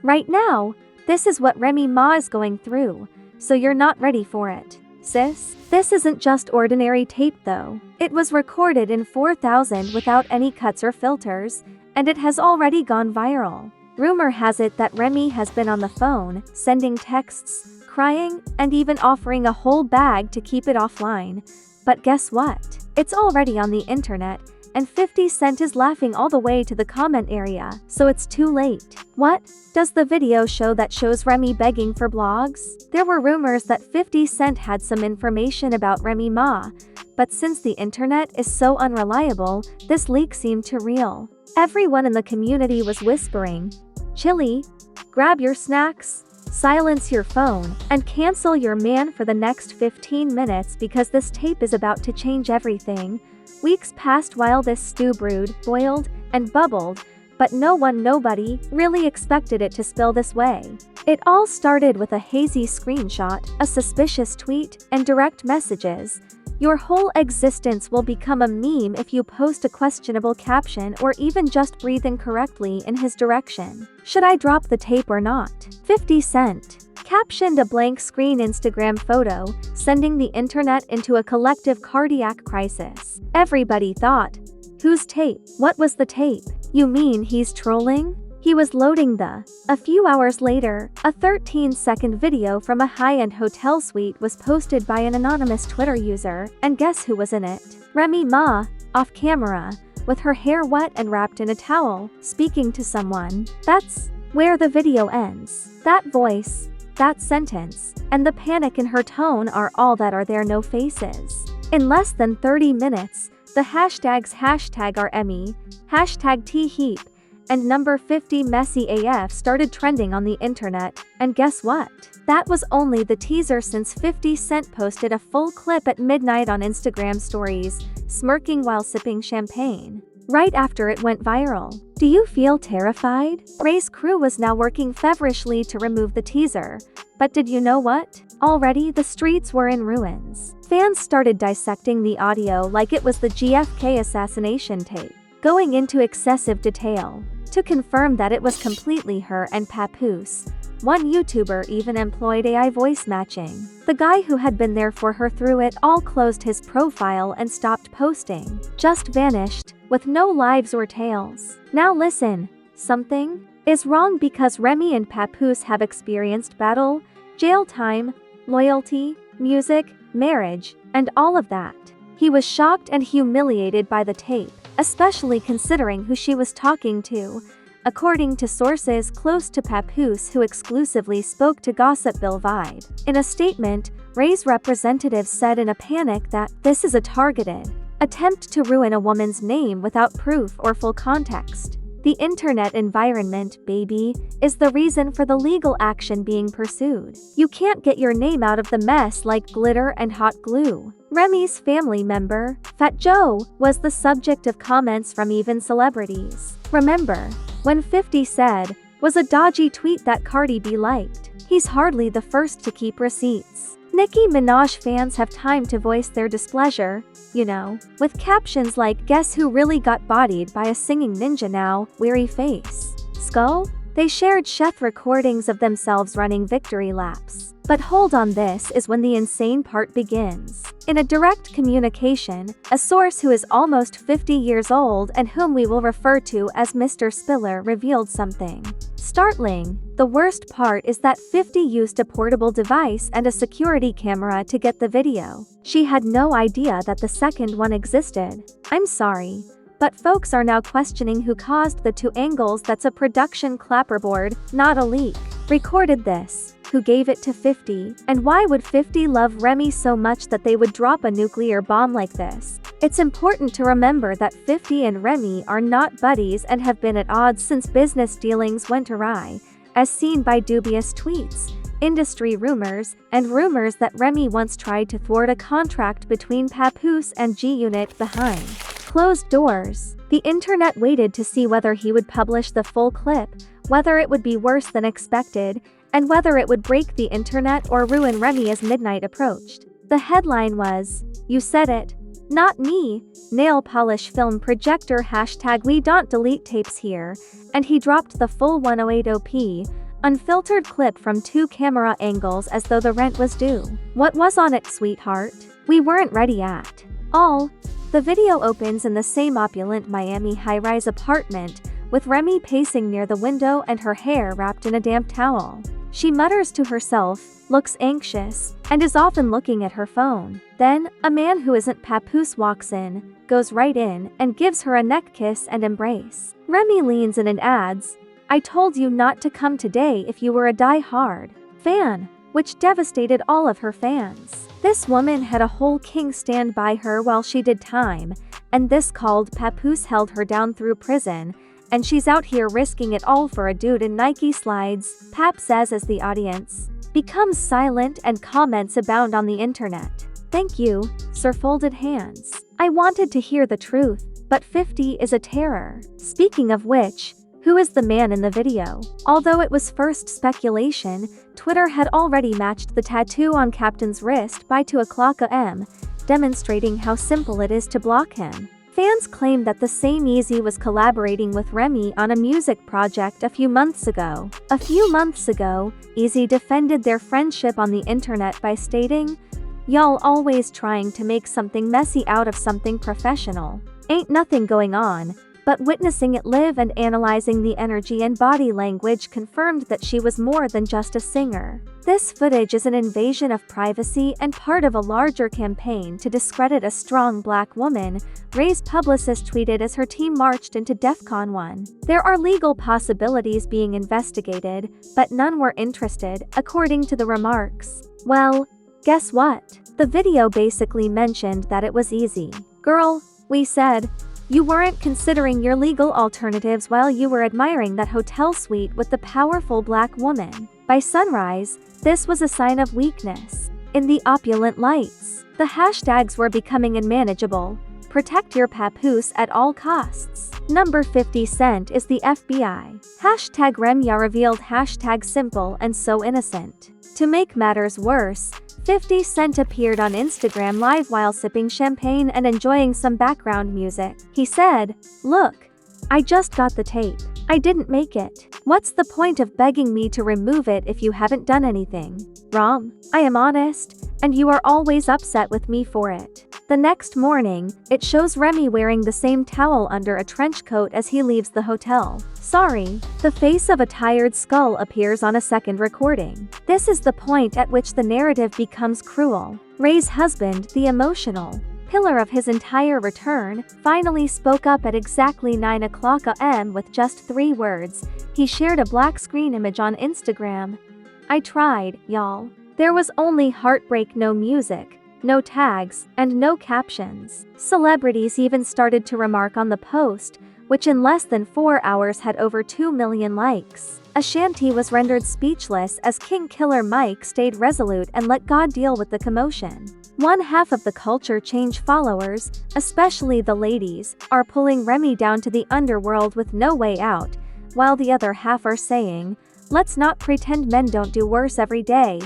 Right now, this is what Remy Ma is going through, so you're not ready for it, sis. This isn't just ordinary tape though. It was recorded in 4000 without any cuts or filters, and it has already gone viral. Rumor has it that Remy has been on the phone, sending texts, crying, and even offering a whole bag to keep it offline. But guess what? It's already on the internet, and 50 Cent is laughing all the way to the comment area, so it's too late. What? Does the video show that shows Remy begging for blogs? There were rumors that 50 Cent had some information about Remy Ma, but since the internet is so unreliable, this leak seemed too real. Everyone in the community was whispering, "Chili, grab your snacks, silence your phone, and cancel your man for the next 15 minutes because this tape is about to change everything." Weeks passed while this stew brewed, boiled, and bubbled, but nobody really expected it to spill this way. It all started with a hazy screenshot, a suspicious tweet, and direct messages. Your whole existence will become a meme if you post a questionable caption or even just breathe incorrectly in his direction. Should I drop the tape or not? 50 Cent captioned a blank screen Instagram photo, sending the internet into a collective cardiac crisis. Everybody thought, whose tape? What was the tape? You mean he's trolling? He was loading the. A few hours later, a 13-second video from a high-end hotel suite was posted by an anonymous Twitter user, and guess who was in it? Remy Ma, off camera, with her hair wet and wrapped in a towel, speaking to someone. That's where the video ends. That voice, that sentence, and the panic in her tone are all that are there no faces. In less than 30 minutes, the hashtags #RME, #THeap, and number 50 Messy AF started trending on the internet, and guess what? That was only the teaser since 50 Cent posted a full clip at midnight on Instagram stories, smirking while sipping champagne. Right after it went viral. Do you feel terrified? Ray's crew was now working feverishly to remove the teaser, but did you know what? Already the streets were in ruins. Fans started dissecting the audio like it was the GFK assassination tape, going into excessive detail to confirm that it was completely her and Papoose. One YouTuber even employed AI voice matching. The guy who had been there for her through it all closed his profile and stopped posting. Just vanished, with no lives or tales. Now listen, something is wrong because Remy and Papoose have experienced battle, jail time, loyalty, music, marriage, and all of that. He was shocked and humiliated by the tape, especially considering who she was talking to, according to sources close to Papoose who exclusively spoke to Gossip Bill Vibe. In a statement, Ray's representative said in a panic that this is a targeted attempt to ruin a woman's name without proof or full context. The internet environment, baby, is the reason for the legal action being pursued. You can't get your name out of the mess like glitter and hot glue. Remy's family member, Fat Joe, was the subject of comments from even celebrities. Remember when 50 said, was a dodgy tweet that Cardi B liked? He's hardly the first to keep receipts. Nicki Minaj fans have time to voice their displeasure, with captions like, "Guess who really got bodied by a singing ninja now, weary face." Skull? They shared Chef recordings of themselves running victory laps. But hold on, this is when the insane part begins. In a direct communication, a source who is almost 50 years old and whom we will refer to as Mr. Spiller revealed something startling. The worst part is that 50 used a portable device and a security camera to get the video. She had no idea that the second one existed. I'm sorry, but folks are now questioning who caused the two angles. That's a production clapperboard, not a leak. Recorded this, who gave it to 50, and why would 50 love Remy so much that they would drop a nuclear bomb like this? It's important to remember that 50 and Remy are not buddies and have been at odds since business dealings went awry, as seen by dubious tweets, industry rumors, and rumors that Remy once tried to thwart a contract between Papoose and G-Unit behind closed doors. The internet waited to see whether he would publish the full clip, whether it would be worse than expected, and whether it would break the internet or ruin Remy as midnight approached. The headline was, "You said it, not me, nail polish film projector #we don't delete tapes here," and he dropped the full 108p, unfiltered clip from 2 camera angles as though the rent was due. What was on it, sweetheart? We weren't ready at all. The video opens in the same opulent Miami high-rise apartment, with Remy pacing near the window and her hair wrapped in a damp towel. She mutters to herself, looks anxious, and is often looking at her phone. Then, a man who isn't Papoose walks in, goes right in, and gives her a neck kiss and embrace. Remy leans in and adds, "I told you not to come today if you were a die-hard fan," which devastated all of her fans. This woman had a whole king stand by her while she did time, and this called Papoose held her down through prison, and she's out here risking it all for a dude in Nike slides, Pap says as the audience becomes silent and comments abound on the internet. "Thank you, sir, folded hands. I wanted to hear the truth, but 50 is a terror." Speaking of which, who is the man in the video? Although it was first speculation, Twitter had already matched the tattoo on Captain's wrist by 2:00 a.m., demonstrating how simple it is to block him. Fans claim that the same Easy was collaborating with Remy on a music project a few months ago. A few months ago, Easy defended their friendship on the internet by stating, "Y'all always trying to make something messy out of something professional. Ain't nothing going on." But witnessing it live and analyzing the energy and body language confirmed that she was more than just a singer. This footage is an invasion of privacy and part of a larger campaign to discredit a strong black woman, Ray's publicist tweeted as her team marched into DEFCON 1. There are legal possibilities being investigated, but none were interested, according to the remarks. Well, guess what? The video basically mentioned that it was easy. "Girl," we said, "you weren't considering your legal alternatives while you were admiring that hotel suite with the powerful black woman." By sunrise, this was a sign of weakness. In the opulent lights, the hashtags were becoming unmanageable. Protect your Papoose at all costs. Number 50 Cent is the FBI. Hashtag Remy Ma revealed hashtag simple and so innocent. To make matters worse, 50 Cent appeared on Instagram Live while sipping champagne and enjoying some background music. He said, "Look, I just got the tape. I didn't make it. What's the point of begging me to remove it if you haven't done anything? Rom, I am honest, and you are always upset with me for it." The next morning, it shows Remy wearing the same towel under a trench coat as he leaves the hotel. Sorry, the face of a tired skull appears on a second recording. This is the point at which the narrative becomes cruel. Ray's husband, the emotional pillar of his entire return, finally spoke up at exactly 9:00 a.m. with just 3 words. He shared a black screen image on Instagram. "I tried, y'all. There was only heartbreak, no music, no tags, and no captions." Celebrities even started to remark on the post, which in less than 4 hours had over 2 million likes. Ashanti was rendered speechless as King Killer Mike stayed resolute and let God deal with the commotion. One half of the culture change followers, especially the ladies, are pulling Remy down to the underworld with no way out, while the other half are saying, "Let's not pretend men don't do worse every day.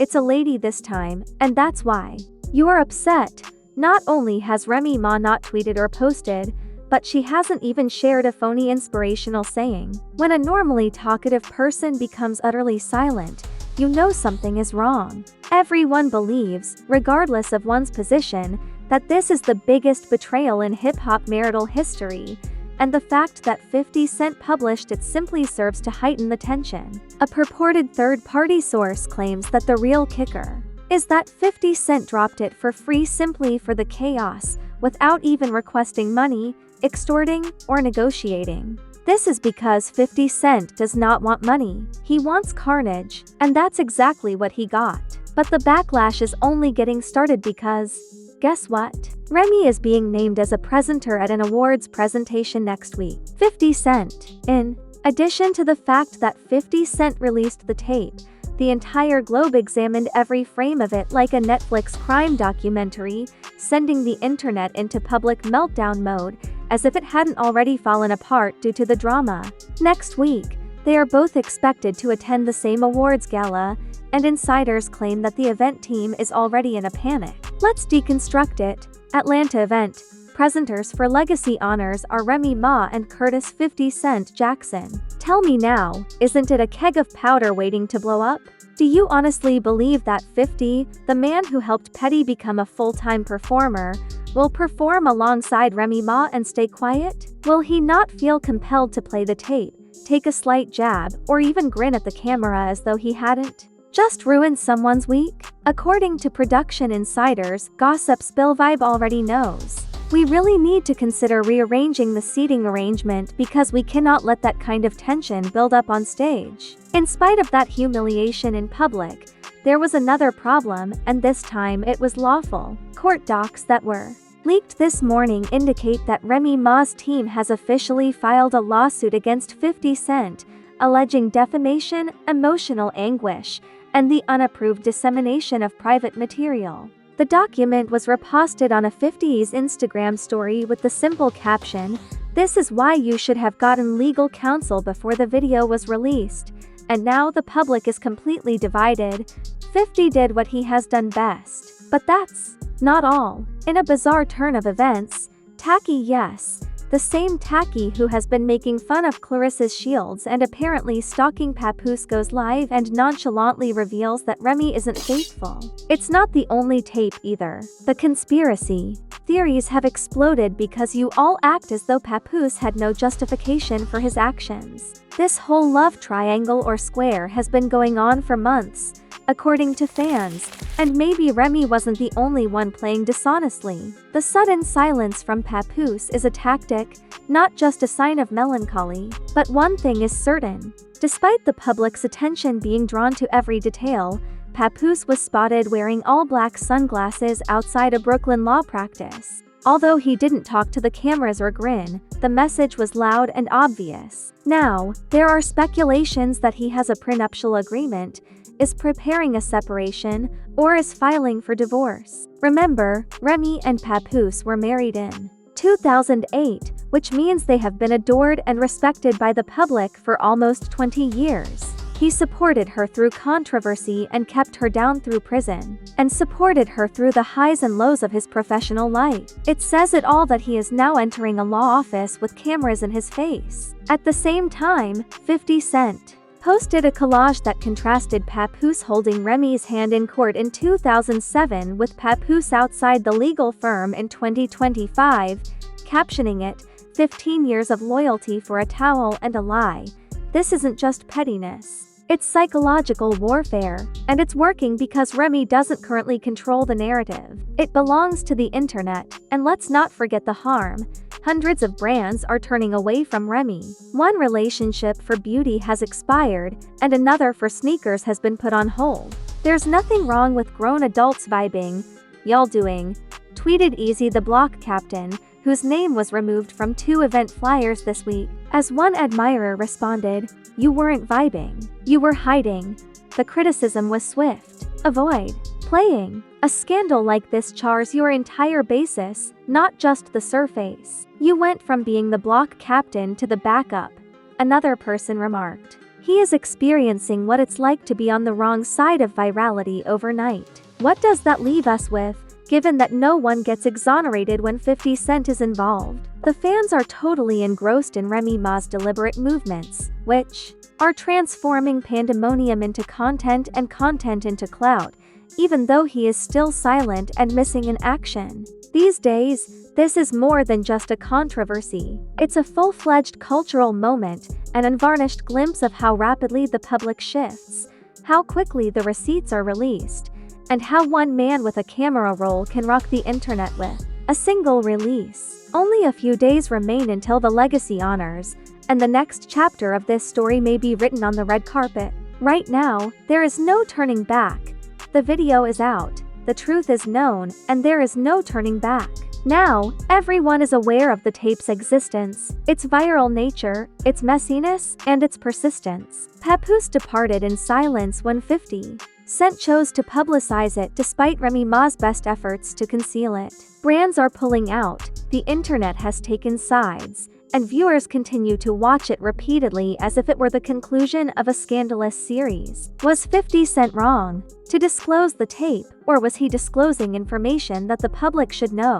It's a lady this time, and that's why you are upset." Not only has Remy Ma not tweeted or posted, but she hasn't even shared a phony inspirational saying. When a normally talkative person becomes utterly silent, you know something is wrong. Everyone believes, regardless of one's position, that this is the biggest betrayal in hip-hop marital history, and the fact that 50 Cent published it simply serves to heighten the tension. A purported third-party source claims that the real kicker is that 50 Cent dropped it for free simply for the chaos, without even requesting money, extorting, or negotiating. This is because 50 Cent does not want money. He wants carnage, and that's exactly what he got. But the backlash is only getting started because, guess what? Remy is being named as a presenter at an awards presentation next week. 50 Cent. In addition to the fact that 50 Cent released the tape, the entire globe examined every frame of it like a Netflix crime documentary, sending the internet into public meltdown mode, as if it hadn't already fallen apart due to the drama. Next week, they are both expected to attend the same awards gala, and insiders claim that the event team is already in a panic. Let's deconstruct it. Atlanta event. presenters for Legacy Honors are Remy Ma and Curtis 50 Cent Jackson. Tell me now, isn't it a keg of powder waiting to blow up? Do you honestly believe that 50, the man who helped Petty become a full-time performer, will perform alongside Remy Ma and stay quiet? Will he not feel compelled to play the tape, take a slight jab, or even grin at the camera as though he hadn't just ruined someone's week? According to production insiders, Gossip Spill Vibe already knows. We really need to consider rearranging the seating arrangement because we cannot let that kind of tension build up on stage. In spite of that humiliation in public, there was another problem, and this time it was lawful. Court docs that were leaked this morning indicate that Remy Ma's team has officially filed a lawsuit against 50 Cent, alleging defamation, emotional anguish, and the unapproved dissemination of private material. The document was reposted on a 50's Instagram story with the simple caption, "This is why you should have gotten legal counsel before the video was released, and now the public is completely divided. 50 did what he has done best." But that's not all. In a bizarre turn of events, Tacky, yes, the same Tacky who has been making fun of Clarissa's Shields and apparently stalking Papoose, goes live and nonchalantly reveals that Remy isn't faithful. It's not the only tape either. The conspiracy theories have exploded because you all act as though Papoose had no justification for his actions. This whole love triangle or square has been going on for months, according to fans, and maybe Remy wasn't the only one playing dishonestly. The sudden silence from Papoose is a tactic, not just a sign of melancholy. But one thing is certain. Despite the public's attention being drawn to every detail, Papoose was spotted wearing all-black sunglasses outside a Brooklyn law practice. Although he didn't talk to the cameras or grin, the message was loud and obvious. Now, there are speculations that he has a prenuptial agreement, is preparing a separation, or is filing for divorce. Remember, Remy and Papoose were married in 2008, which means they have been adored and respected by the public for almost 20 years. He supported her through controversy and kept her down through prison, and supported her through the highs and lows of his professional life. It says it all that he is now entering a law office with cameras in his face. At the same time, 50 Cent posted a collage that contrasted Papoose holding Remy's hand in court in 2007 with Papoose outside the legal firm in 2025, captioning it, "15 years of loyalty for a towel and a lie. This isn't just pettiness. It's psychological warfare, and it's working because Remy doesn't currently control the narrative. It belongs to the internet, and let's not forget the harm. Hundreds of brands are turning away from Remy. One relationship for beauty has expired, and another for sneakers has been put on hold. There's nothing wrong with grown adults vibing. Y'all doing?" tweeted Easy the Block captain, whose name was removed from 2 event flyers this week. As one admirer responded, "You weren't vibing. You were hiding." The criticism was swift. "Avoid playing. A scandal like this chars your entire basis, not just the surface. You went from being the block captain to the backup," another person remarked. "He is experiencing what it's like to be on the wrong side of virality overnight." What does that leave us with, given that no one gets exonerated when 50 Cent is involved? The fans are totally engrossed in Remy Ma's deliberate movements, which are transforming pandemonium into content and content into clout, even though he is still silent and missing in action. These days, this is more than just a controversy. It's a full-fledged cultural moment, an unvarnished glimpse of how rapidly the public shifts, how quickly the receipts are released, and how one man with a camera roll can rock the internet with a single release. Only a few days remain until the Legacy Honors, and the next chapter of this story may be written on the red carpet. Right now, there is no turning back. The video is out, the truth is known, and there is no turning back. Now, everyone is aware of the tape's existence, its viral nature, its messiness, and its persistence. Papoose departed in silence when 50 Cent chose to publicize it despite Remy Ma's best efforts to conceal it. Brands are pulling out, the internet has taken sides, and viewers continue to watch it repeatedly as if it were the conclusion of a scandalous series. Was 50 Cent wrong to disclose the tape, or was he disclosing information that the public should know?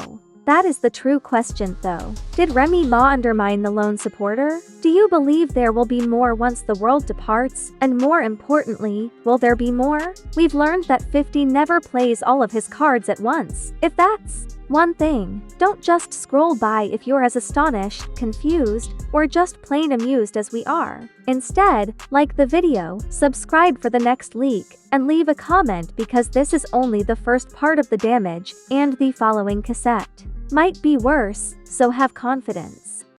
That is the true question though. Did Remy Ma undermine the lone supporter? Do you believe there will be more once the world departs? And more importantly, will there be more? We've learned that 50 never plays all of his cards at once. If that's one thing, don't just scroll by if you're as astonished, confused, or just plain amused as we are. Instead, like the video, subscribe for the next leak, and leave a comment because this is only the first part of the damage, and the following cassette might be worse, so have confidence.